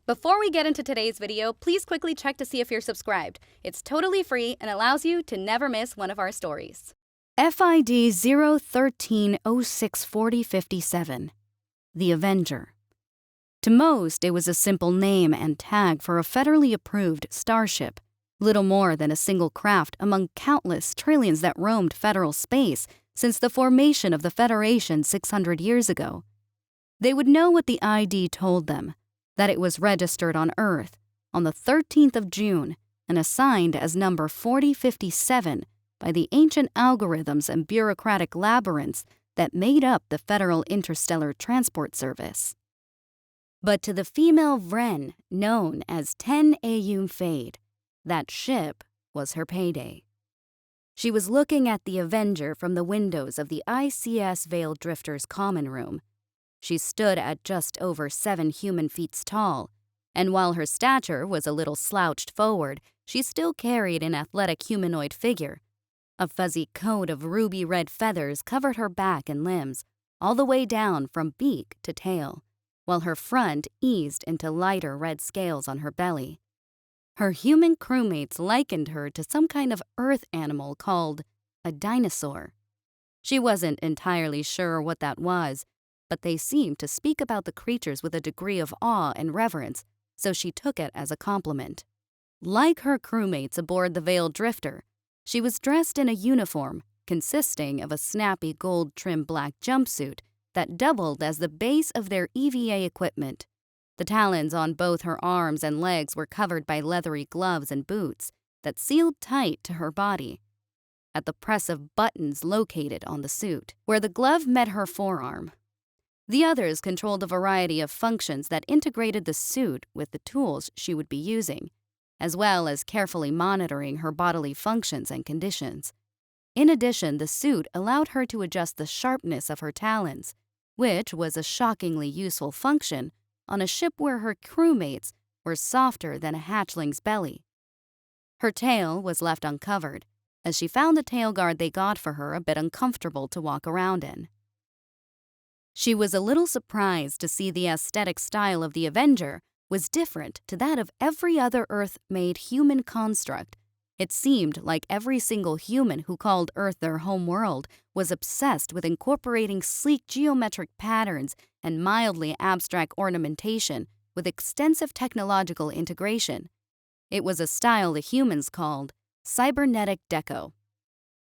Before we get into today's video, please quickly check to see if you're subscribed. It's totally free and allows you to never miss one of our stories. FID 013064057, The Avenger. To most, it was a simple name and tag for a federally approved starship, little more than a single craft among countless trillions that roamed federal space since the formation of the Federation 600 years ago. They would know what the ID told them, that it was registered on Earth on the 13th of June and assigned as number 4057 by the ancient algorithms and bureaucratic labyrinths that made up the Federal Interstellar Transport Service. But to the female Vren, known as 10 Aum Fade, that ship was her payday. She was looking at the Avenger from the windows of the ICS Veil Drifter's common room. She stood at just over 7 human feet tall, and while her stature was a little slouched forward, she still carried an athletic humanoid figure. A fuzzy coat of ruby-red feathers covered her back and limbs, all the way down from beak to tail, while her front eased into lighter red scales on her belly. Her human crewmates likened her to some kind of earth animal called a dinosaur. She wasn't entirely sure what that was, but they seemed to speak about the creatures with a degree of awe and reverence, so she took it as a compliment. Like her crewmates aboard the Veil Drifter, she was dressed in a uniform consisting of a snappy gold-trimmed black jumpsuit that doubled as the base of their EVA equipment. The talons on both her arms and legs were covered by leathery gloves and boots that sealed tight to her body. At the press of buttons located on the suit, where the glove met her forearm. The others controlled a variety of functions that integrated the suit with the tools she would be using, as well as carefully monitoring her bodily functions and conditions. In addition, the suit allowed her to adjust the sharpness of her talons, which was a shockingly useful function on a ship where her crewmates were softer than a hatchling's belly. Her tail was left uncovered, as she found the tail guard they got for her a bit uncomfortable to walk around in. She was a little surprised to see the aesthetic style of the Avenger was different to that of every other Earth-made human construct. It seemed like every single human who called Earth their home world was obsessed with incorporating sleek geometric patterns and mildly abstract ornamentation with extensive technological integration. It was a style the humans called cybernetic deco.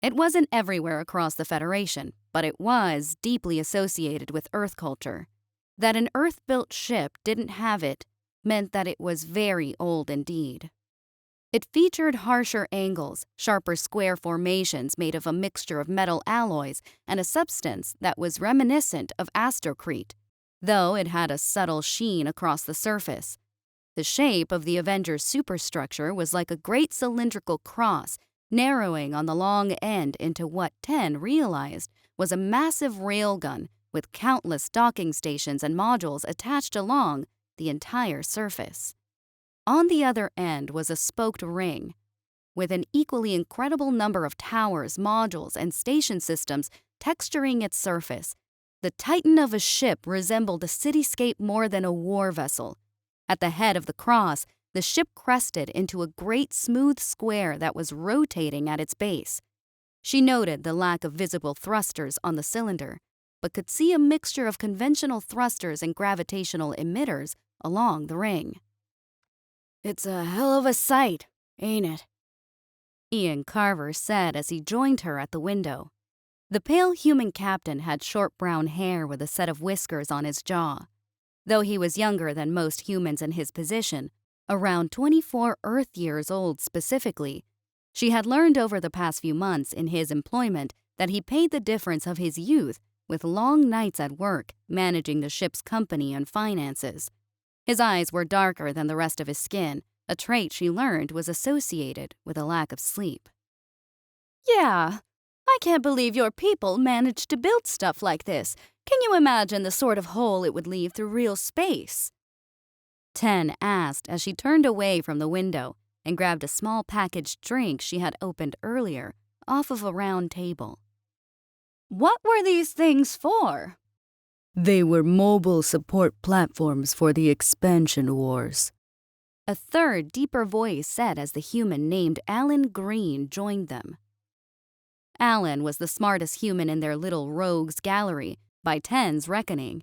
It wasn't everywhere across the Federation, but it was deeply associated with Earth culture. That an Earth-built ship didn't have it meant that it was very old indeed. It featured harsher angles, sharper square formations made of a mixture of metal alloys and a substance that was reminiscent of astrocrete, though it had a subtle sheen across the surface. The shape of the Avenger's superstructure was like a great cylindrical cross, narrowing on the long end into what Ten realized was a massive railgun with countless docking stations and modules attached along the entire surface. On the other end was a spoked ring, with an equally incredible number of towers, modules, and station systems texturing its surface. The titan of a ship resembled a cityscape more than a war vessel. At the head of the cross, the ship crested into a great smooth square that was rotating at its base. She noted the lack of visible thrusters on the cylinder, but could see a mixture of conventional thrusters and gravitational emitters along the ring. "It's a hell of a sight, ain't it?" Ian Carver said as he joined her at the window. The pale human captain had short brown hair with a set of whiskers on his jaw. Though he was younger than most humans in his position, around 24 Earth years old specifically, she had learned over the past few months in his employment that he paid the difference of his youth with long nights at work managing the ship's company and finances. His eyes were darker than the rest of his skin, a trait she learned was associated with a lack of sleep. "Yeah, I can't believe your people managed to build stuff like this. Can you imagine the sort of hole it would leave through real space?" Ten asked as she turned away from the window and grabbed a small packaged drink she had opened earlier off of a round table. "What were these things for?" They were mobile support platforms for the expansion wars. A third, deeper voice said as the human named Alan Green joined them. Alan was the smartest human in their little rogues gallery, by 10's reckoning,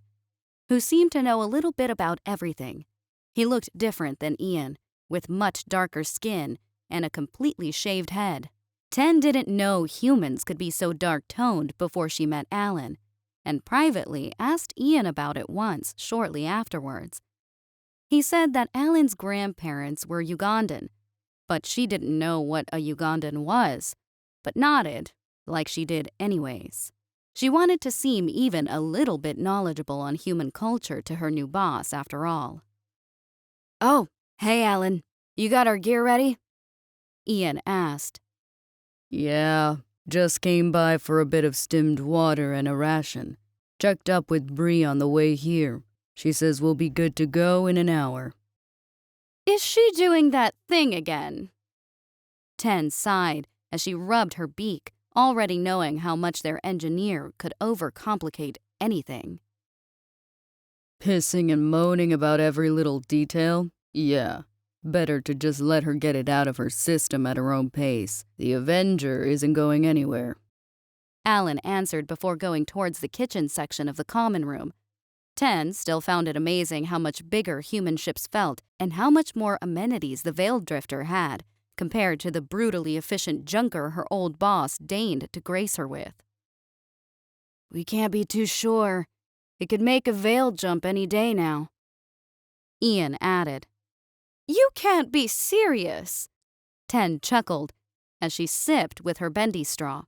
who seemed to know a little bit about everything. He looked different than Ian, with much darker skin and a completely shaved head. 10 didn't know humans could be so dark-toned before she met Alan, and privately asked Ian about it once shortly afterwards. He said that Alan's grandparents were Ugandan, but she didn't know what a Ugandan was, but nodded, like she did anyways. She wanted to seem even a little bit knowledgeable on human culture to her new boss, after all. "Oh, hey, Alan. You got our gear ready?" Ian asked. "Yeah, just came by for a bit of stimmed water and a ration. Checked up with Bree on the way here. She says we'll be good to go in an hour." Is she doing that thing again? 10 sighed as she rubbed her beak, already knowing how much their engineer could overcomplicate anything. "Pissing and moaning about every little detail? Yeah. Better to just let her get it out of her system at her own pace. The Avenger isn't going anywhere." Alan answered before going towards the kitchen section of the common room. 10 still found it amazing how much bigger human ships felt and how much more amenities the Veiled Drifter had, compared to the brutally efficient junker her old boss deigned to grace her with. "We can't be too sure. It could make a veil jump any day now." Ian added. You can't be serious. 10 chuckled as she sipped with her bendy straw.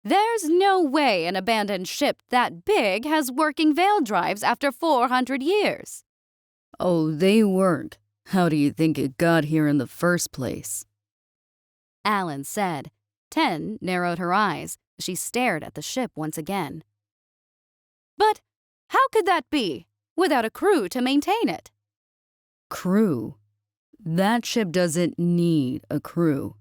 There's no way an abandoned ship that big has working veil drives after 400 years. "Oh, they weren't. How do you think it got here in the first place?" Alan said. 10 narrowed her eyes as she stared at the ship once again. But how could that be, without a crew to maintain it? Crew? That ship doesn't need a crew.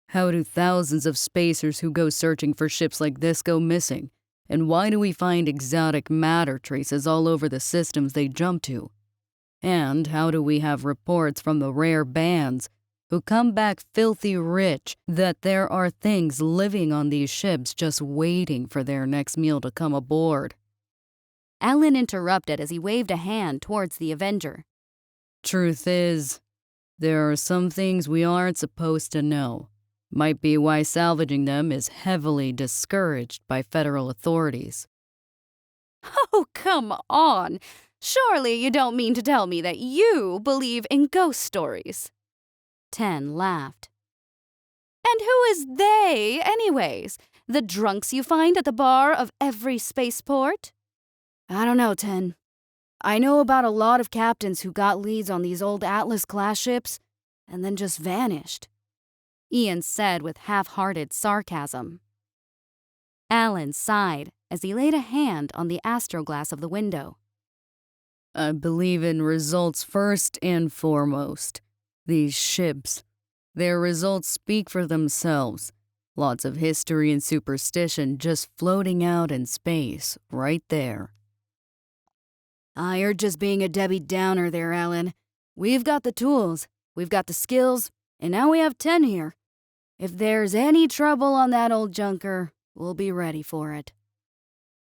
How do thousands of spacers who go searching for ships like this go missing? And why do we find exotic matter traces all over the systems they jump to? And how do we have reports from the rare bands who come back filthy rich that there are things living on these ships just waiting for their next meal to come aboard? Alan interrupted as he waved a hand towards the Avenger. Truth is, there are some things we aren't supposed to know. Might be why salvaging them is heavily discouraged by federal authorities. Oh, come on! Surely you don't mean to tell me that you believe in ghost stories. 10 laughed. And who is they, anyways? The drunks you find at the bar of every spaceport? I don't know, 10. I know about a lot of captains who got leads on these old Atlas-class ships and then just vanished. Ian said with half-hearted sarcasm. Alan sighed as he laid a hand on the astroglass of the window. I believe in results first and foremost. These ships, their results speak for themselves. Lots of history and superstition just floating out in space, right there. You're just being a Debbie Downer there, Alan. We've got the tools, we've got the skills, and now we have 10 here. If there's any trouble on that old junker, we'll be ready for it.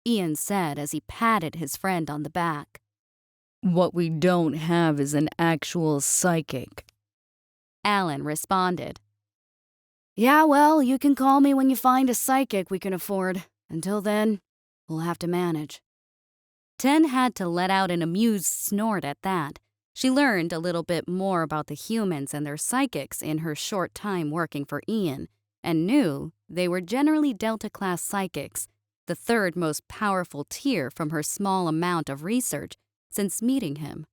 Ian said as he patted his friend on the back. What we don't have is an actual psychic. Alan responded. Yeah, well, you can call me when you find a psychic we can afford. Until then, we'll have to manage. 10 had to let out an amused snort at that. She learned a little bit more about the humans and their psychics in her short time working for Ian, and knew they were generally Delta-class psychics, the third most powerful tier from her small amount of research since meeting him.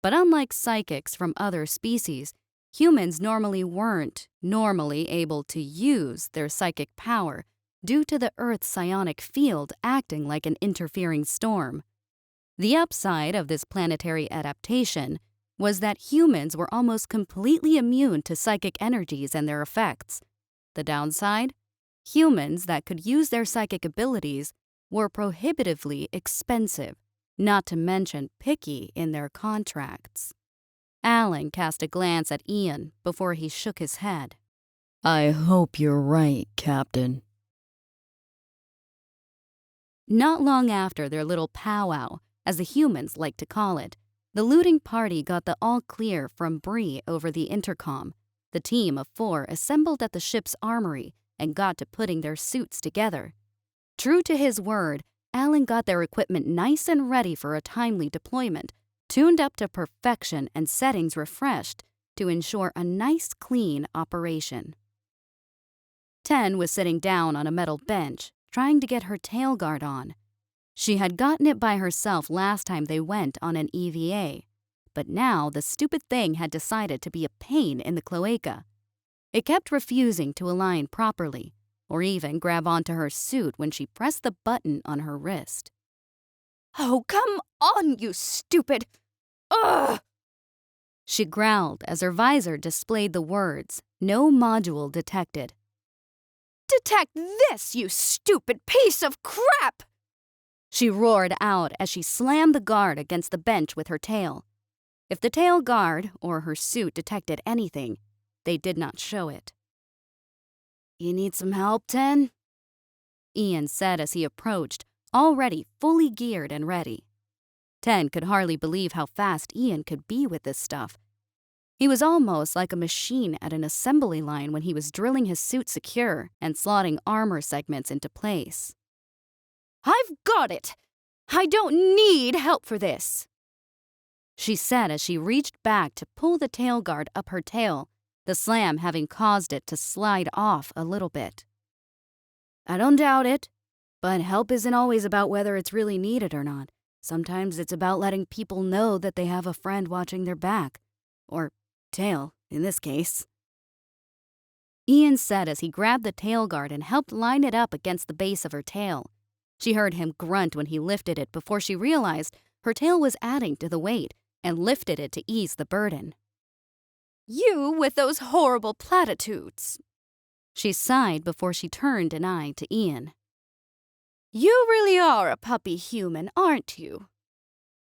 But unlike psychics from other species, humans normally weren't able to use their psychic power due to the Earth's psionic field acting like an interfering storm. The upside of this planetary adaptation was that humans were almost completely immune to psychic energies and their effects. The downside? Humans that could use their psychic abilities were prohibitively expensive, not to mention picky in their contracts. Alan cast a glance at Ian before he shook his head. I hope you're right, Captain. Not long after their little powwow, as the humans like to call it, the looting party got the all-clear from Bree over the intercom. The team of 4 assembled at the ship's armory and got to putting their suits together. True to his word, Alan got their equipment nice and ready for a timely deployment, tuned up to perfection and settings refreshed to ensure a nice, clean operation. 10 was sitting down on a metal bench, trying to get her tail guard on. She had gotten it by herself last time they went on an EVA, but now the stupid thing had decided to be a pain in the cloaca. It kept refusing to align properly, or even grab onto her suit when she pressed the button on her wrist. Oh, come on, you stupid! Ugh! She growled as her visor displayed the words, "No module detected." Detect this, you stupid piece of crap! She roared out as she slammed the guard against the bench with her tail. If the tail guard or her suit detected anything, they did not show it. You need some help, 10? Ian said as he approached, already fully geared and ready. 10 could hardly believe how fast Ian could be with this stuff. He was almost like a machine at an assembly line when he was drilling his suit secure and slotting armor segments into place. I've got it! I don't need help for this! She said as she reached back to pull the tail guard up her tail, the slam having caused it to slide off a little bit. I don't doubt it, but help isn't always about whether it's really needed or not. Sometimes it's about letting people know that they have a friend watching their back. Or tail, in this case. Ian said as he grabbed the tail guard and helped line it up against the base of her tail. She heard him grunt when he lifted it before she realized her tail was adding to the weight and lifted it to ease the burden. You with those horrible platitudes. She sighed before she turned an eye to Ian. You really are a puppy human, aren't you?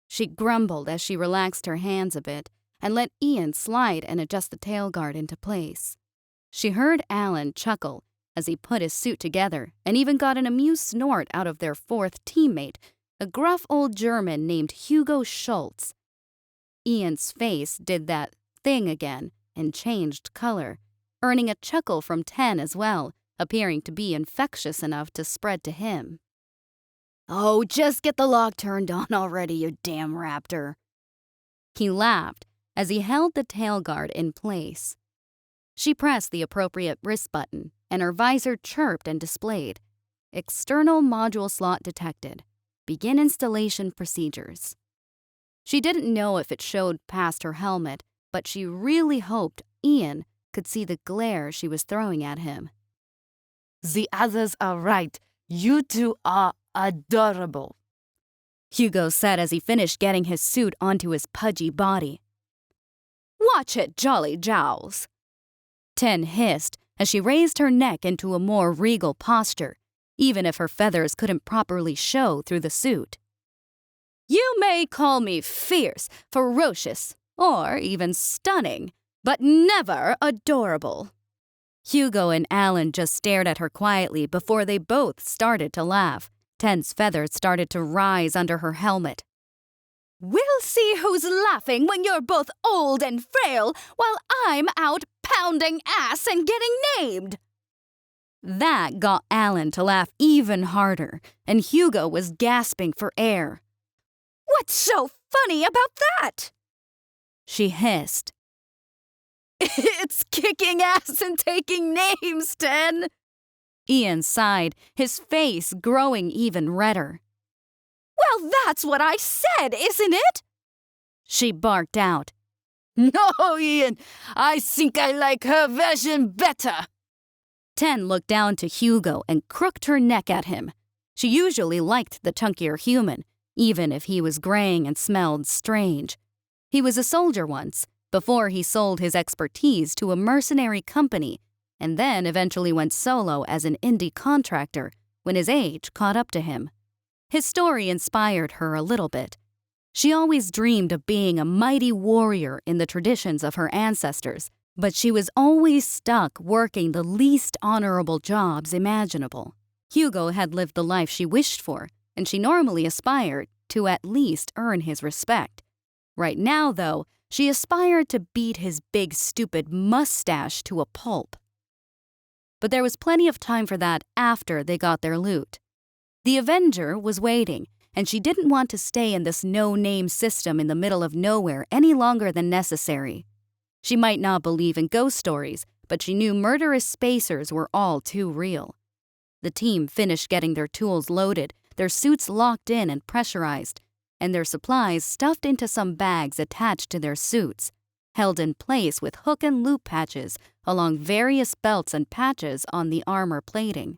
She grumbled as she relaxed her hands a bit and let Ian slide and adjust the tail guard into place. She heard Alan chuckle as he put his suit together and even got an amused snort out of their 4th teammate, a gruff old German named Hugo Schultz. Ian's face did that thing again and changed color, earning a chuckle from 10 as well, appearing to be infectious enough to spread to him. Oh, just get the lock turned on already, you damn raptor. He laughed as he held the tail guard in place. She pressed the appropriate wrist button, and her visor chirped and displayed. External module slot detected. Begin installation procedures. She didn't know if it showed past her helmet, but she really hoped Ian could see the glare she was throwing at him. The others are right. You two are adorable, Hugo said as he finished getting his suit onto his pudgy body. Watch it, Jolly Jowls. 10 hissed as she raised her neck into a more regal posture, even if her feathers couldn't properly show through the suit. You may call me fierce, ferocious, or even stunning, but never adorable. Hugo and Alan just stared at her quietly before they both started to laugh. 10's feathers started to rise under her helmet. We'll see who's laughing when you're both old and frail while I'm out pounding ass and getting named. That got Alan to laugh even harder, and Hugo was gasping for air. What's so funny about that? She hissed. It's kicking ass and taking names, 10. Ian sighed, his face growing even redder. Well, that's what I said, isn't it? She barked out. No, Ian, I think I like her version better. 10 looked down to Hugo and crooked her neck at him. She usually liked the chunkier human, even if he was graying and smelled strange. He was a soldier once, before he sold his expertise to a mercenary company, and then eventually went solo as an indie contractor when his age caught up to him. His story inspired her a little bit. She always dreamed of being a mighty warrior in the traditions of her ancestors, but she was always stuck working the least honorable jobs imaginable. Hugo had lived the life she wished for, and she normally aspired to at least earn his respect. Right now, though, she aspired to beat his big, stupid mustache to a pulp. But there was plenty of time for that after they got their loot. The Avenger was waiting, and she didn't want to stay in this no-name system in the middle of nowhere any longer than necessary. She might not believe in ghost stories, but she knew murderous spacers were all too real. The team finished getting their tools loaded, their suits locked in and pressurized, and their supplies stuffed into some bags attached to their suits, held in place with hook and loop patches along various belts and patches on the armor plating.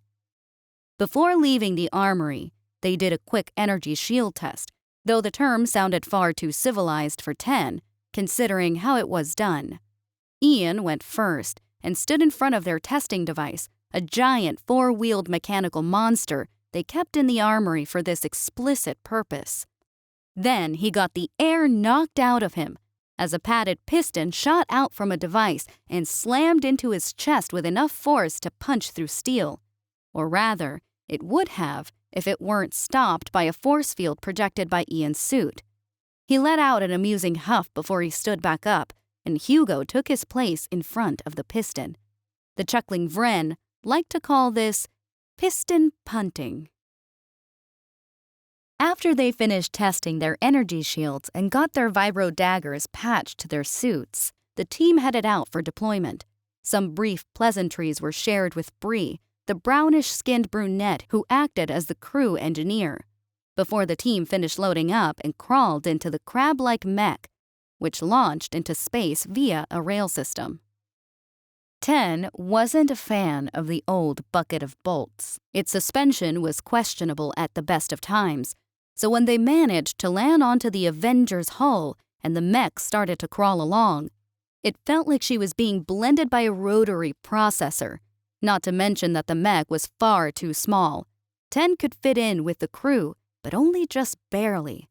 Before leaving the armory, they did a quick energy shield test, though the term sounded far too civilized for 10, considering how it was done. Ian went first and stood in front of their testing device, a giant four-wheeled mechanical monster they kept in the armory for this explicit purpose. Then he got the air knocked out of him as a padded piston shot out from a device and slammed into his chest with enough force to punch through steel. Or rather, it would have if it weren't stopped by a force field projected by Ian's suit. He let out an amusing huff before he stood back up, and Hugo took his place in front of the piston. The chuckling Vren liked to call this piston punting. After they finished testing their energy shields and got their vibro daggers patched to their suits, the team headed out for deployment. Some brief pleasantries were shared with Bree, the brownish-skinned brunette who acted as the crew engineer, before the team finished loading up and crawled into the crab-like mech, which launched into space via a rail system. 10 wasn't a fan of the old bucket of bolts. Its suspension was questionable at the best of times, so when they managed to land onto the Avenger's hull and the mech started to crawl along, it felt like she was being blended by a rotary processor, not to mention that the mech was far too small. 10 could fit in with the crew, but only just barely.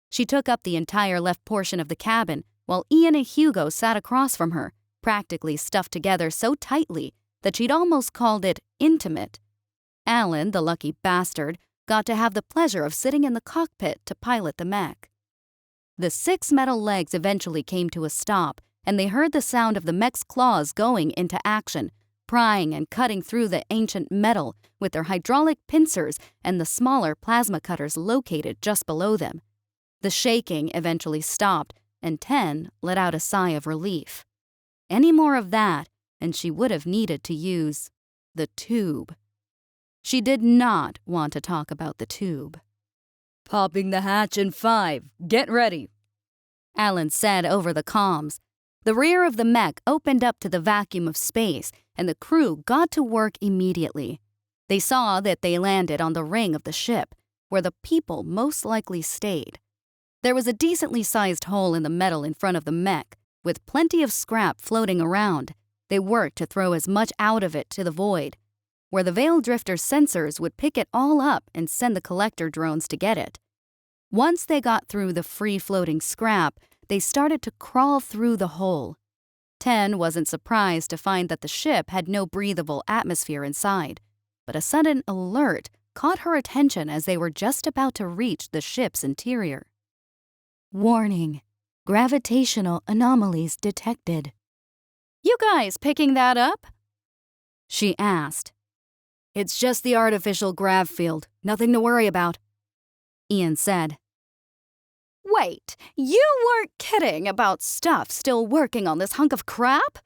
She took up the entire left portion of the cabin, while Ian and Hugo sat across from her, practically stuffed together so tightly that she'd almost called it intimate. Alan, the lucky bastard, got to have the pleasure of sitting in the cockpit to pilot the mech. The 6 metal legs eventually came to a stop, and they heard the sound of the mech's claws going into action, prying and cutting through the ancient metal with their hydraulic pincers and the smaller plasma cutters located just below them. The shaking eventually stopped, and 10 let out a sigh of relief. Any more of that, and she would have needed to use the tube. She did not want to talk about the tube. "Popping the hatch in 5. Get ready," Alan said over the comms. The rear of the mech opened up to the vacuum of space, and the crew got to work immediately. They saw that they landed on the ring of the ship, where the people most likely stayed. There was a decently sized hole in the metal in front of the mech, with plenty of scrap floating around. They worked to throw as much out of it to the void, where the Veil Drifter's sensors would pick it all up and send the collector drones to get it. Once they got through the free-floating scrap, they started to crawl through the hole. 10 wasn't surprised to find that the ship had no breathable atmosphere inside, but a sudden alert caught her attention as they were just about to reach the ship's interior. Warning: gravitational anomalies detected. "You guys picking that up?" she asked. "It's just the artificial grav field. Nothing to worry about," Ian said. "Wait, you weren't kidding about stuff still working on this hunk of crap?"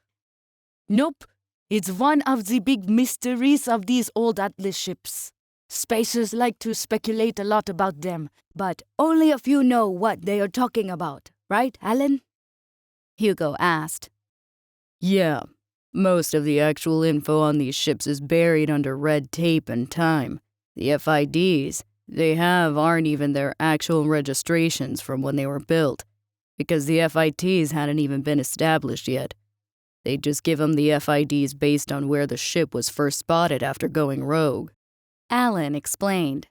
Nope. It's one of the big mysteries of these old Atlas ships. Spacers like to speculate a lot about them, but only a few know what they are talking about, right, Alan? Hugo asked. "Yeah, most of the actual info on these ships is buried under red tape and time. The FIDs they have aren't even their actual registrations from when they were built, because the FITs hadn't even been established yet. They just give them the FIDs based on where the ship was first spotted after going rogue," Alan explained.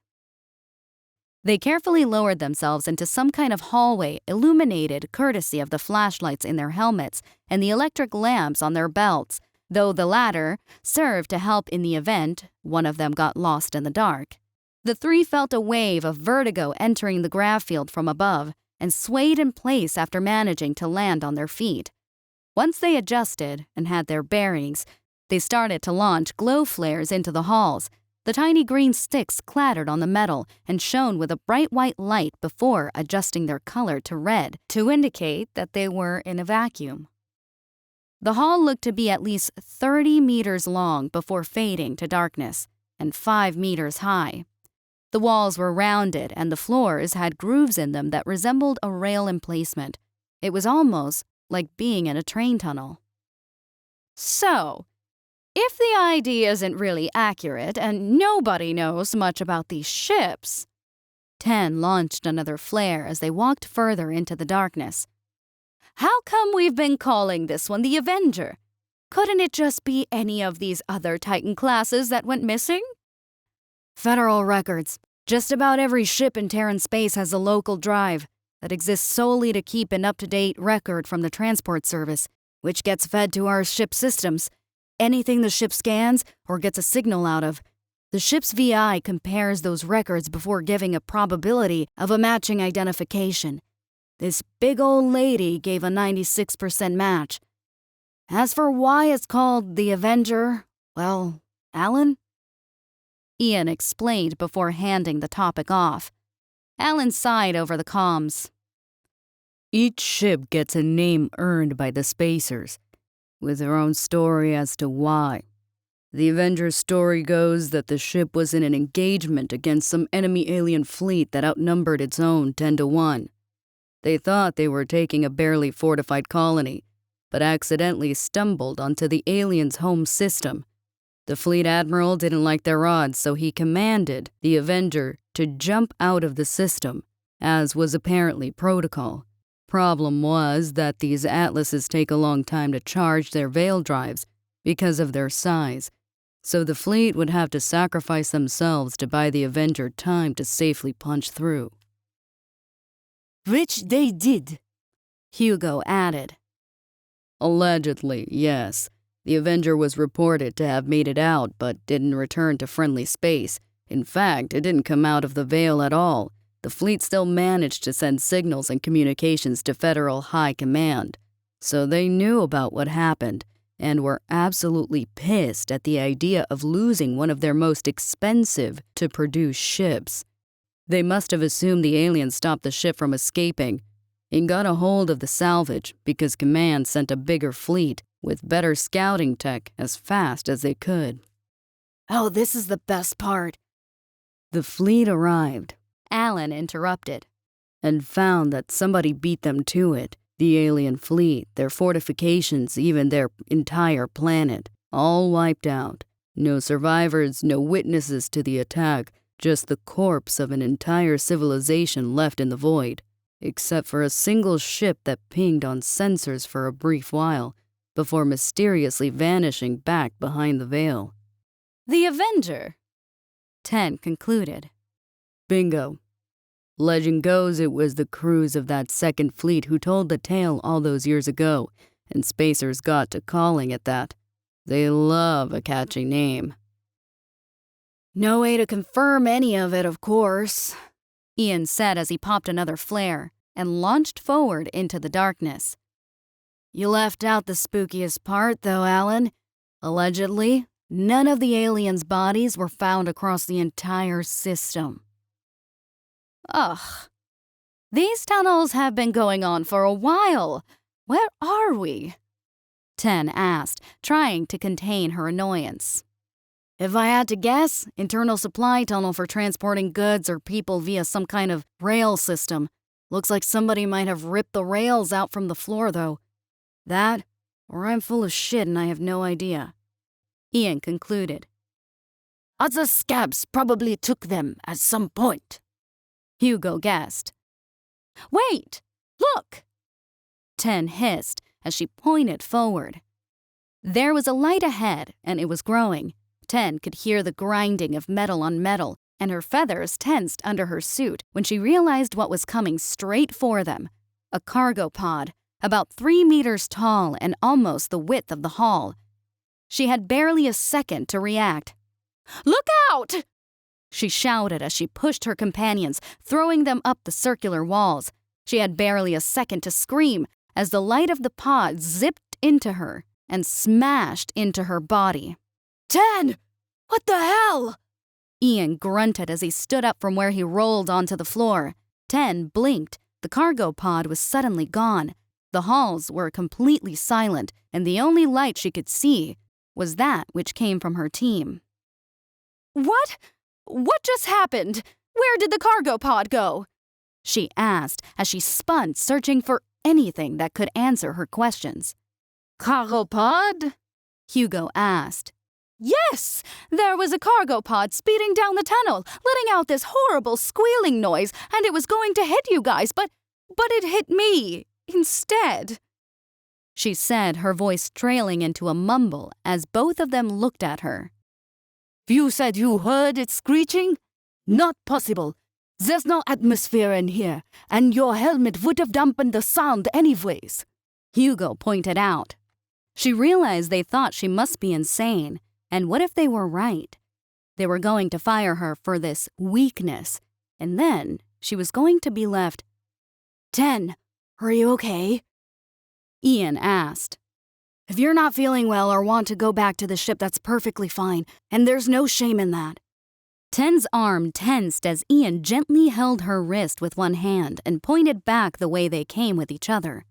They carefully lowered themselves into some kind of hallway illuminated courtesy of the flashlights in their helmets and the electric lamps on their belts, though the latter served to help in the event one of them got lost in the dark. The three felt a wave of vertigo entering the grav field from above and swayed in place after managing to land on their feet. Once they adjusted and had their bearings, they started to launch glow flares into the halls. The tiny green sticks clattered on the metal and shone with a bright white light before adjusting their color to red to indicate that they were in a vacuum. The hall looked to be at least 30 meters long before fading to darkness, and 5 meters high. The walls were rounded and the floors had grooves in them that resembled a rail emplacement. It was almost like being in a train tunnel. So, if the idea isn't really accurate and nobody knows much about these ships, 10 launched another flare as they walked further into the darkness. How come we've been calling this one the Avenger? Couldn't it just be any of these other Titan classes that went missing? Federal records. Just about every ship in Terran space has a local drive that exists solely to keep an up-to-date record from the transport service, which gets fed to our ship systems. Anything the ship scans or gets a signal out of, the ship's VI compares those records before giving a probability of a matching identification. This big old lady gave a 96% match. As for why it's called the Avenger, well, Alan? Ian explained before handing the topic off. Alan sighed over the comms. Each ship gets a name earned by the Spacers, with their own story as to why. The Avenger's story goes that the ship was in an engagement against some enemy alien fleet that outnumbered its own 10-1. They thought they were taking a barely fortified colony, but accidentally stumbled onto the aliens' home system. The fleet admiral didn't like their odds, so he commanded the Avenger to jump out of the system, as was apparently protocol. Problem was that these atlases take a long time to charge their veil drives because of their size, so the fleet would have to sacrifice themselves to buy the Avenger time to safely punch through. Which they did, Hugo added. Allegedly, yes. The Avenger was reported to have made it out, but didn't return to friendly space. In fact, it didn't come out of the veil at all. The fleet still managed to send signals and communications to Federal High Command. So they knew about what happened, and were absolutely pissed at the idea of losing one of their most expensive to produce ships. They must have assumed the aliens stopped the ship from escaping and got a hold of the salvage because Command sent a bigger fleet with better scouting tech as fast as they could. Oh, this is the best part. The fleet arrived, Alan interrupted, and found that somebody beat them to it. The alien fleet, their fortifications, even their entire planet, all wiped out. No survivors, no witnesses to the attack, just the corpse of an entire civilization left in the void, except for a single ship that pinged on sensors for a brief while, before mysteriously vanishing back behind the veil. The Avenger, 10 concluded. Bingo. Legend goes it was the crews of that second fleet who told the tale all those years ago, and Spacers got to calling it that. They love a catchy name. No way to confirm any of it, of course, Ian said as he popped another flare and launched forward into the darkness. You left out the spookiest part, though, Alan. Allegedly, none of the aliens' bodies were found across the entire system. Ugh. These tunnels have been going on for a while. Where are we? 10 asked, trying to contain her annoyance. If I had to guess, internal supply tunnel for transporting goods or people via some kind of rail system. Looks like somebody might have ripped the rails out from the floor, though. That, or I'm full of shit and I have no idea. Ian concluded. Other scabs probably took them at some point, Hugo guessed. Wait! Look! 10 hissed as she pointed forward. There was a light ahead, and it was growing. 10 could hear the grinding of metal on metal and her feathers tensed under her suit when she realized what was coming straight for them. A cargo pod, about 3 meters tall and almost the width of the hall. She had barely a second to react. "Look out!" she shouted as she pushed her companions, throwing them up the circular walls. She had barely a second to scream as the light of the pod zipped into her and smashed into her body. 10! What the hell? Ian grunted as he stood up from where he rolled onto the floor. 10 blinked. The cargo pod was suddenly gone. The halls were completely silent, and the only light she could see was that which came from her team. What? What just happened? Where did the cargo pod go? She asked as she spun, searching for anything that could answer her questions. Cargo pod? Hugo asked. Yes! There was a cargo pod speeding down the tunnel, letting out this horrible squealing noise, and it was going to hit you guys, but it hit me instead. She said, her voice trailing into a mumble as both of them looked at her. You said you heard it screeching? Not possible. There's no atmosphere in here, and your helmet would have dampened the sound anyways, Hugo pointed out. She realized they thought she must be insane, and what if they were right? They were going to fire her for this weakness, and then she was going to be left. 10, are you okay? Ian asked. If you're not feeling well or want to go back to the ship, that's perfectly fine, and there's no shame in that. 10's arm tensed as Ian gently held her wrist with one hand and pointed back the way they came with each other.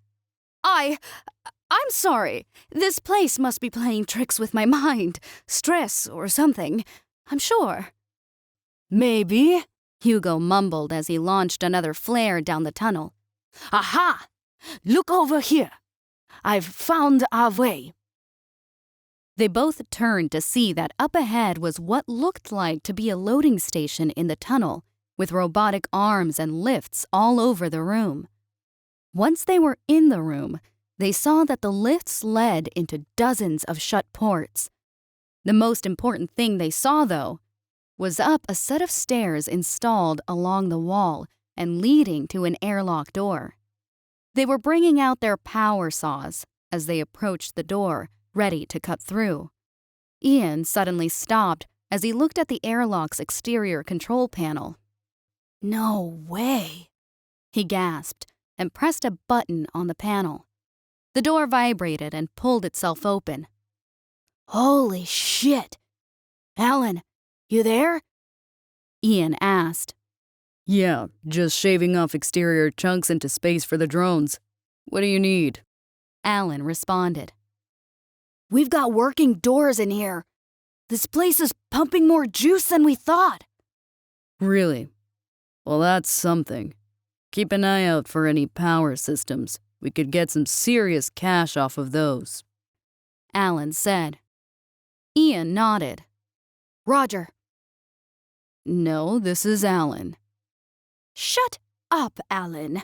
I'm sorry. This place must be playing tricks with my mind. Stress or something. I'm sure. Maybe, Hugo mumbled as he launched another flare down the tunnel. Aha! Look over here. I've found our way. They both turned to see that up ahead was what looked like to be a loading station in the tunnel, with robotic arms and lifts all over the room. Once they were in the room, they saw that the lifts led into dozens of shut ports. The most important thing they saw, though, was up a set of stairs installed along the wall and leading to an airlock door. They were bringing out their power saws as they approached the door, ready to cut through. Ian suddenly stopped as he looked at the airlock's exterior control panel. No way, he gasped and pressed a button on the panel. The door vibrated and pulled itself open. Holy shit! Alan, you there? Ian asked. Yeah, just shaving off exterior chunks into space for the drones. What do you need? Alan responded. We've got working doors in here. This place is pumping more juice than we thought. Really? Well, that's something. Keep an eye out for any power systems. We could get some serious cash off of those. Alan said. Ian nodded. Roger. No, this is Alan. Shut up, Alan.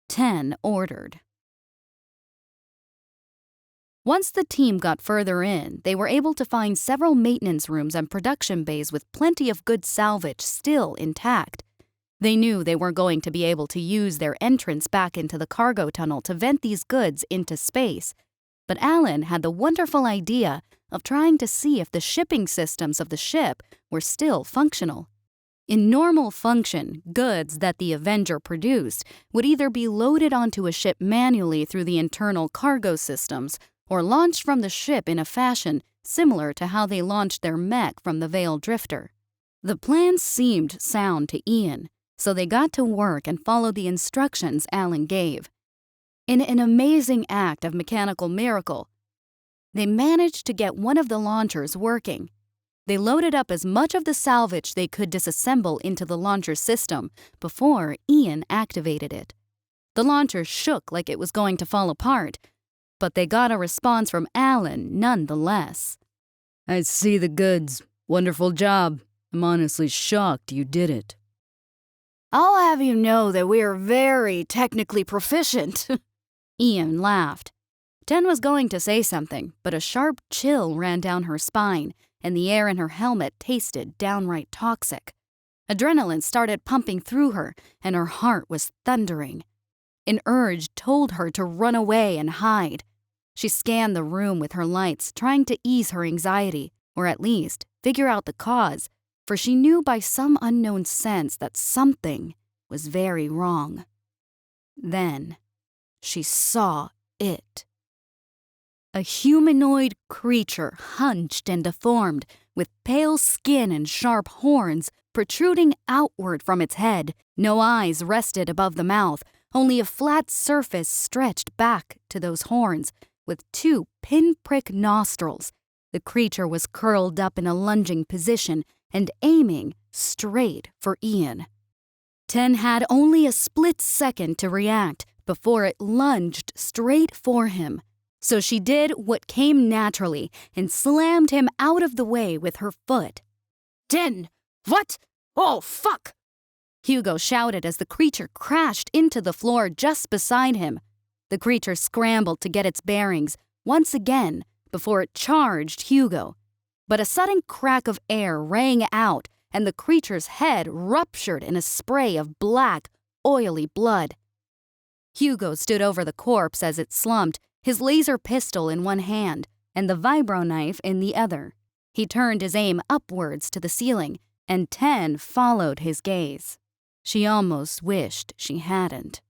10 ordered. Once the team got further in, they were able to find several maintenance rooms and production bays with plenty of good salvage still intact. They knew they weren't going to be able to use their entrance back into the cargo tunnel to vent these goods into space, but Alan had the wonderful idea of trying to see if the shipping systems of the ship were still functional. In normal function, goods that the Avenger produced would either be loaded onto a ship manually through the internal cargo systems or launched from the ship in a fashion similar to how they launched their mech from the Veil Drifter. The plan seemed sound to Ian, so they got to work and followed the instructions Alan gave. In an amazing act of mechanical miracle, they managed to get one of the launchers working. They loaded up as much of the salvage they could disassemble into the launcher system before Ian activated it. The launcher shook like it was going to fall apart, but they got a response from Alan nonetheless. I see the goods. Wonderful job. I'm honestly shocked you did it. I'll have you know that we're very technically proficient. Ian laughed. 10 was going to say something, but a sharp chill ran down her spine, and the air in her helmet tasted downright toxic. Adrenaline started pumping through her, and her heart was thundering. An urge told her to run away and hide. She scanned the room with her lights, trying to ease her anxiety, or at least figure out the cause, for she knew by some unknown sense that something was very wrong. Then she saw it. A humanoid creature, hunched and deformed, with pale skin and sharp horns protruding outward from its head. No eyes rested above the mouth, only a flat surface stretched back to those horns, with 2 pinprick nostrils. The creature was curled up in a lunging position and aiming straight for Ian. 10 had only a split second to react before it lunged straight for him. So she did what came naturally and slammed him out of the way with her foot. 10! What? Oh, fuck! Hugo shouted as the creature crashed into the floor just beside him. The creature scrambled to get its bearings once again before it charged Hugo. But a sudden crack of air rang out, and the creature's head ruptured in a spray of black, oily blood. Hugo stood over the corpse as it slumped, his laser pistol in one hand and the vibro knife in the other. He turned his aim upwards to the ceiling, and 10 followed his gaze. She almost wished she hadn't.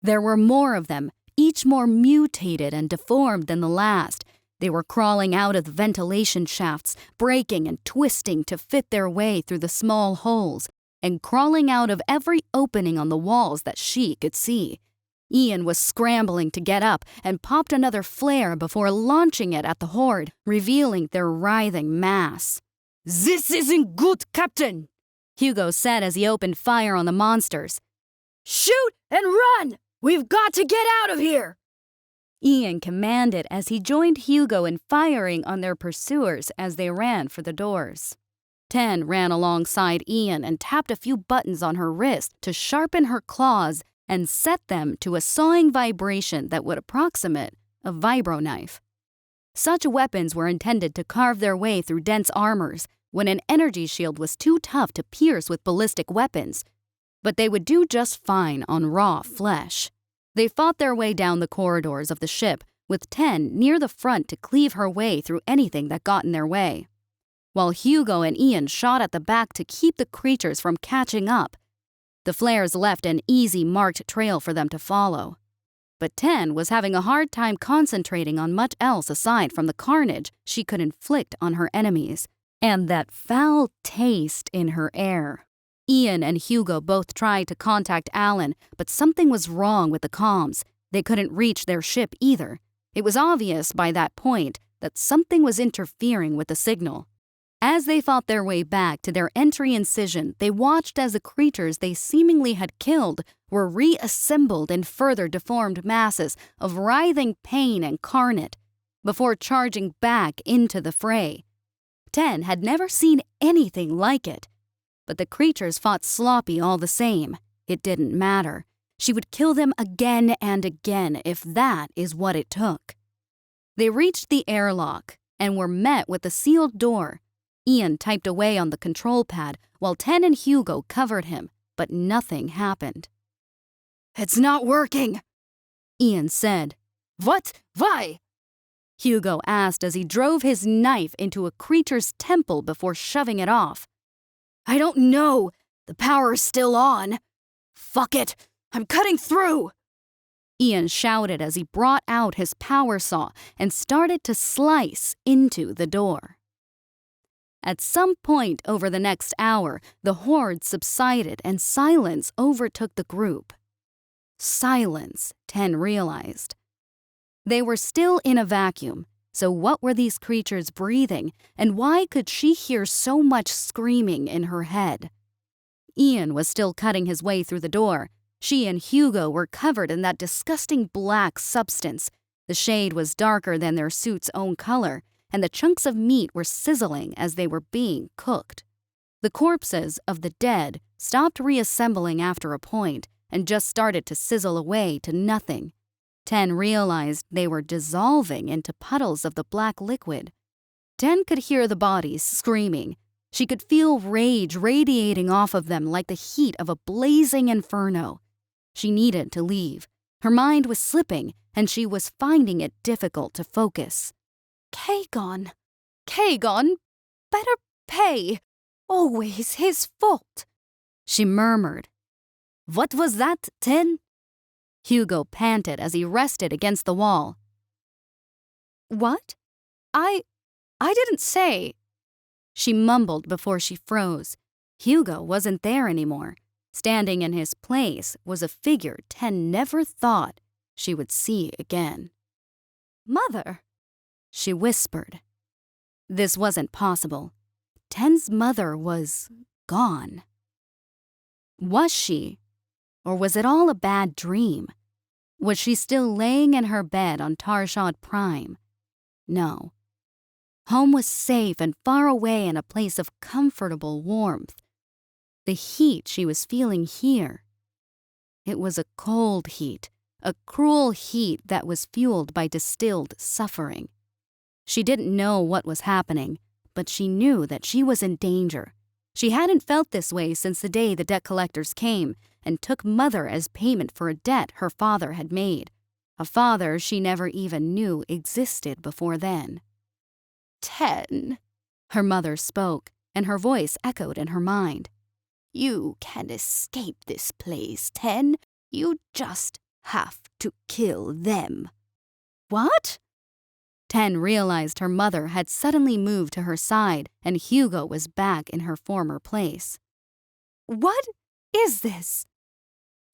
There were more of them, each more mutated and deformed than the last. They were crawling out of the ventilation shafts, breaking and twisting to fit their way through the small holes, and crawling out of every opening on the walls that she could see. Ian was scrambling to get up and popped another flare before launching it at the horde, revealing their writhing mass. This isn't good, Captain, Hugo said as he opened fire on the monsters. Shoot and run! We've got to get out of here! Ian commanded as he joined Hugo in firing on their pursuers as they ran for the doors. 10 ran alongside Ian and tapped a few buttons on her wrist to sharpen her claws and set them to a sawing vibration that would approximate a vibro knife. Such weapons were intended to carve their way through dense armors when an energy shield was too tough to pierce with ballistic weapons, but they would do just fine on raw flesh. They fought their way down the corridors of the ship, with 10 near the front to cleave her way through anything that got in their way, while Hugo and Ian shot at the back to keep the creatures from catching up. The flares left an easy marked trail for them to follow. But 10 was having a hard time concentrating on much else aside from the carnage she could inflict on her enemies, and that foul taste in her air. Ian and Hugo both tried to contact Alan, but something was wrong with the comms. They couldn't reach their ship either. It was obvious by that point that something was interfering with the signal. As they fought their way back to their entry incision, they watched as the creatures they seemingly had killed were reassembled in further deformed masses of writhing pain and carnage before charging back into the fray. 10 had never seen anything like it. But the creatures fought sloppy all the same. It didn't matter. She would kill them again and again if that is what it took. They reached the airlock and were met with a sealed door. Ian typed away on the control pad while 10 and Hugo covered him, but nothing happened. It's not working, Ian said. What? Why? Hugo asked as he drove his knife into a creature's temple before shoving it off. I don't know. The power's still on. Fuck it. I'm cutting through. Ian shouted as he brought out his power saw and started to slice into the door. At some point over the next hour, the horde subsided and silence overtook the group. Silence, 10 realized. They were still in a vacuum, so what were these creatures breathing, and why could she hear so much screaming in her head? Ian was still cutting his way through the door. She and Hugo were covered in that disgusting black substance. The shade was darker than their suit's own color, and the chunks of meat were sizzling as they were being cooked. The corpses of the dead stopped reassembling after a point and just started to sizzle away to nothing. 10 realized they were dissolving into puddles of the black liquid. Ten could hear the bodies screaming. She could feel rage radiating off of them like the heat of a blazing inferno. She needed to leave. Her mind was slipping, and she was finding it difficult to focus. Kagon, better pay. Always his fault, she murmured. What was that, Ten? Hugo panted as he rested against the wall. What? I didn't say. She mumbled before she froze. Hugo wasn't there anymore. Standing in his place was a figure Ten never thought she would see again. Mother, she whispered. This wasn't possible. Ten's mother was gone. Was she? Or was it all a bad dream? Was she still laying in her bed on Tarshad Prime? No. Home was safe and far away in a place of comfortable warmth. The heat she was feeling here. It was a cold heat, a cruel heat that was fueled by distilled suffering. She didn't know what was happening, but she knew that she was in danger. She hadn't felt this way since the day the debt collectors came and took Mother as payment for a debt her father had made, a father she never even knew existed before then. Ten, her mother spoke, and her voice echoed in her mind. You can escape this place, Ten. You just have to kill them. What? Ten realized her mother had suddenly moved to her side and Hugo was back in her former place. What is this?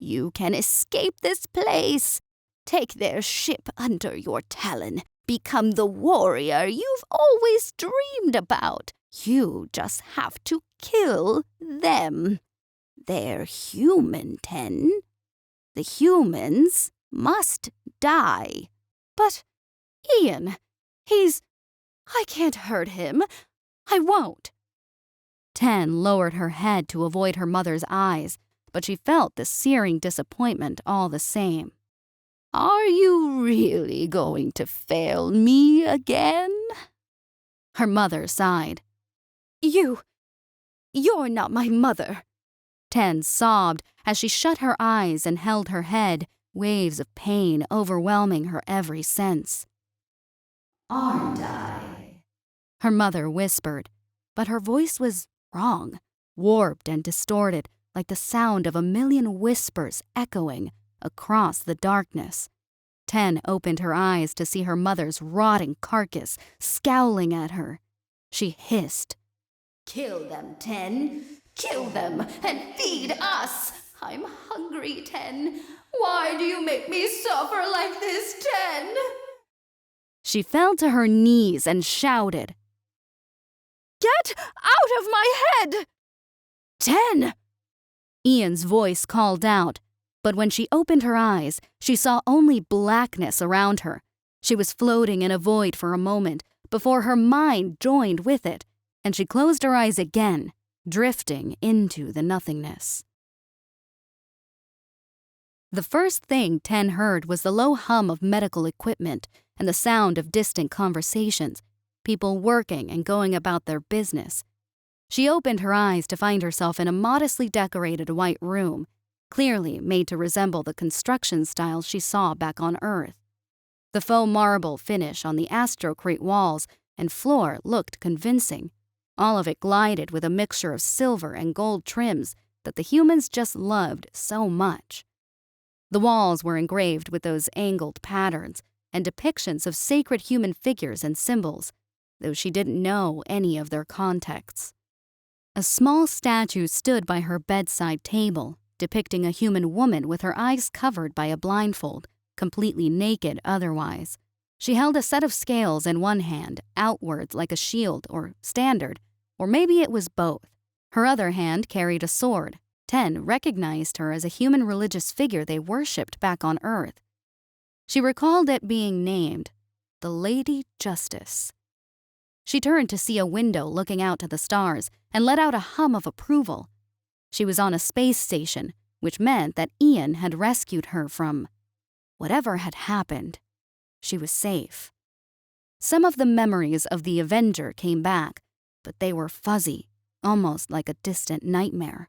You can escape this place. Take their ship under your talon. Become the warrior you've always dreamed about. You just have to kill them. They're human, Ten. The humans must die. But, Ian, I can't hurt him. I won't. Ten lowered her head to avoid her mother's eyes, but she felt the searing disappointment all the same. Are you really going to fail me again? Her mother sighed. You're not my mother. Ten sobbed as she shut her eyes and held her head, waves of pain overwhelming her every sense. Aren't I? Her mother whispered, but her voice was wrong, warped and distorted like the sound of a million whispers echoing across the darkness. Ten opened her eyes to see her mother's rotting carcass scowling at her. She hissed. Kill them, Ten. Kill them and feed us. I'm hungry, Ten. Why do you make me suffer like this, Ten? She fell to her knees and shouted. Get out of my head! Ten! Ian's voice called out, but when she opened her eyes, she saw only blackness around her. She was floating in a void for a moment before her mind joined with it, and she closed her eyes again, drifting into the nothingness. The first thing Ten heard was the low hum of medical equipment and the sound of distant conversations, people working and going about their business. She opened her eyes to find herself in a modestly decorated white room, clearly made to resemble the construction style she saw back on Earth. The faux marble finish on the astrocrete walls and floor looked convincing. All of it glided with a mixture of silver and gold trims that the humans just loved so much. The walls were engraved with those angled patterns and depictions of sacred human figures and symbols, though she didn't know any of their contexts. A small statue stood by her bedside table, depicting a human woman with her eyes covered by a blindfold, completely naked otherwise. She held a set of scales in one hand, outwards like a shield or standard, or maybe it was both. Her other hand carried a sword. Ten recognized her as a human religious figure they worshipped back on Earth. She recalled it being named the Lady Justice. She turned to see a window looking out to the stars and let out a hum of approval. She was on a space station, which meant that Ian had rescued her from whatever had happened. She was safe. Some of the memories of the Avenger came back, but they were fuzzy, almost like a distant nightmare.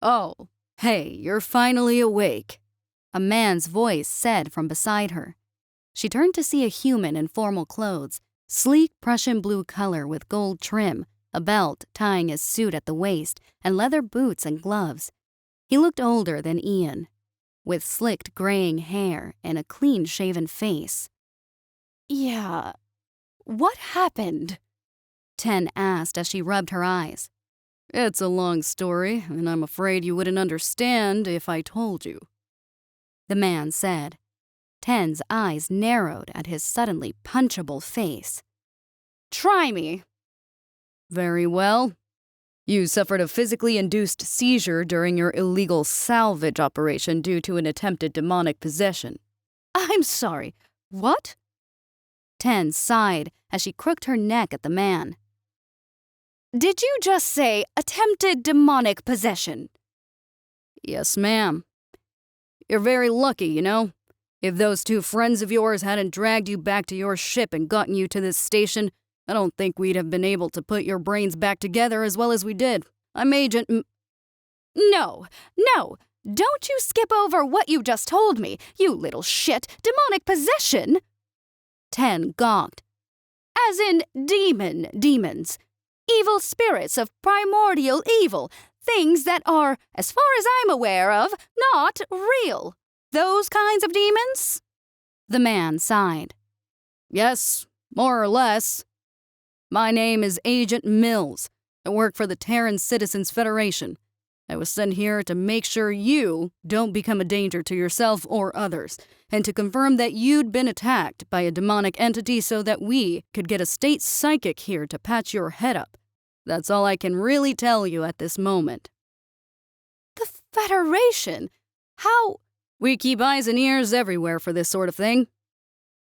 Oh, hey, you're finally awake. A man's voice said from beside her. She turned to see a human in formal clothes, sleek Prussian blue color with gold trim, a belt tying his suit at the waist, and leather boots and gloves. He looked older than Ian, with slicked graying hair and a clean-shaven face. Yeah, what happened? Ten asked as she rubbed her eyes. It's a long story, and I'm afraid you wouldn't understand if I told you. The man said. Ten's eyes narrowed at his suddenly punchable face. Try me. Very well. You suffered a physically induced seizure during your illegal salvage operation due to an attempted demonic possession. I'm sorry. What? Ten sighed as she crooked her neck at the man. Did you just say attempted demonic possession? Yes, ma'am. You're very lucky, you know. If those two friends of yours hadn't dragged you back to your ship and gotten you to this station, I don't think we'd have been able to put your brains back together as well as we did. I'm Agent No, don't you skip over what you just told me, you little shit. Demonic possession? Ten gawked. As in demons. Evil spirits of primordial evil. Things that are, as far as I'm aware of, not real. Those kinds of demons? The man sighed. Yes, more or less. My name is Agent Mills. I work for the Terran Citizens Federation. I was sent here to make sure you don't become a danger to yourself or others, and to confirm that you'd been attacked by a demonic entity so that we could get a state psychic here to patch your head up. That's all I can really tell you at this moment. The Federation? How? We keep eyes and ears everywhere for this sort of thing.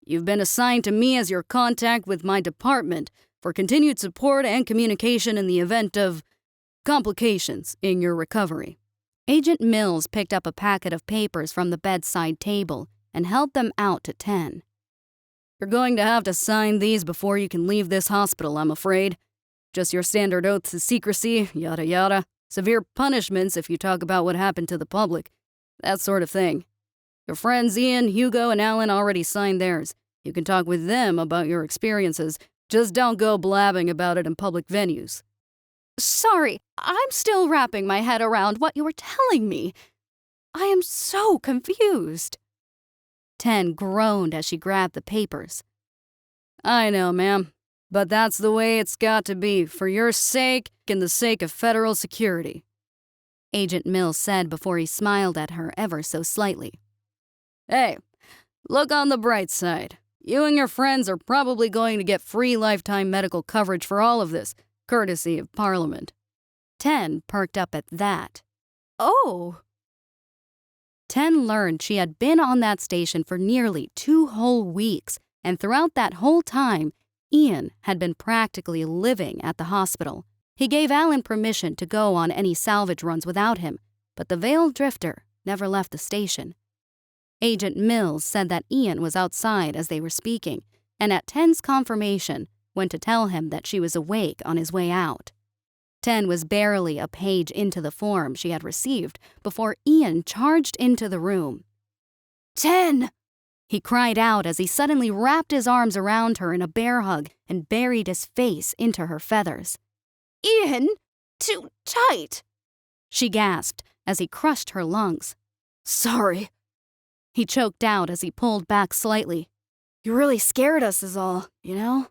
You've been assigned to me as your contact with my department for continued support and communication in the event of complications in your recovery. Agent Mills picked up a packet of papers from the bedside table and held them out to Ten. You're going to have to sign these before you can leave this hospital, I'm afraid. Just your standard oaths of secrecy, yada yada. Severe punishments if you talk about what happened to the public. That sort of thing. Your friends Ian, Hugo, and Alan already signed theirs. You can talk with them about your experiences. Just don't go blabbing about it in public venues. Sorry, I'm still wrapping my head around what you were telling me. I am so confused. Ten groaned as she grabbed the papers. I know, ma'am. But that's the way it's got to be, for your sake and the sake of federal security. Agent Mills said before he smiled at her ever so slightly. Hey, look on the bright side. You and your friends are probably going to get free lifetime medical coverage for all of this, courtesy of Parliament. Ten perked up at that. Oh. Ten learned she had been on that station for nearly 2 whole weeks, and throughout that whole time, Ian had been practically living at the hospital. He gave Alan permission to go on any salvage runs without him, but the veiled drifter never left the station. Agent Mills said that Ian was outside as they were speaking, and at Ten's confirmation, went to tell him that she was awake on his way out. Ten was barely a page into the form she had received before Ian charged into the room. Ten! He cried out as he suddenly wrapped his arms around her in a bear hug and buried his face into her feathers. Ian, too tight! She gasped as he crushed her lungs. Sorry. He choked out as he pulled back slightly. You really scared us is all, you know?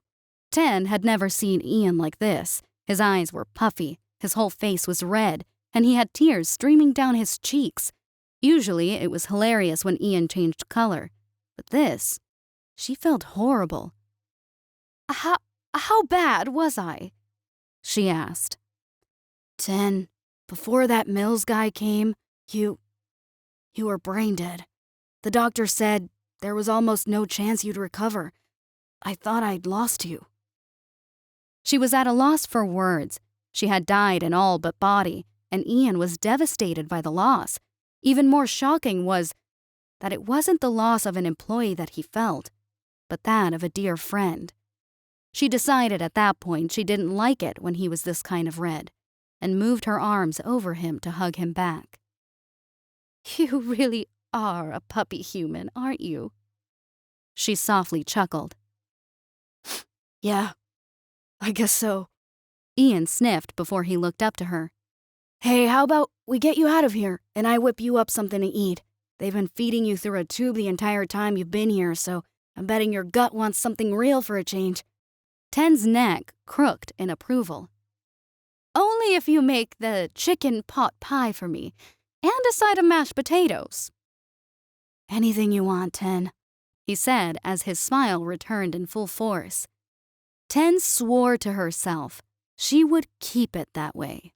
Ten had never seen Ian like this. His eyes were puffy, his whole face was red, and he had tears streaming down his cheeks. Usually it was hilarious when Ian changed color, but this, she felt horrible. How bad was I? She asked. Ten, before that Mills guy came, you were brain dead. The doctor said there was almost no chance you'd recover. I thought I'd lost you. She was at a loss for words. She had died in all but body, and Ian was devastated by the loss. Even more shocking was that it wasn't the loss of an employee that he felt, but that of a dear friend. She decided at that point she didn't like it when he was this kind of red, and moved her arms over him to hug him back. You really are a puppy human, aren't you? She softly chuckled. Yeah, I guess so. Ian sniffed before he looked up to her. Hey, how about we get you out of here and I whip you up something to eat? They've been feeding you through a tube the entire time you've been here, so I'm betting your gut wants something real for a change. Ten's neck crooked in approval. Only if you make the chicken pot pie for me and a side of mashed potatoes. Anything you want, Ten, he said as his smile returned in full force. Ten swore to herself she would keep it that way.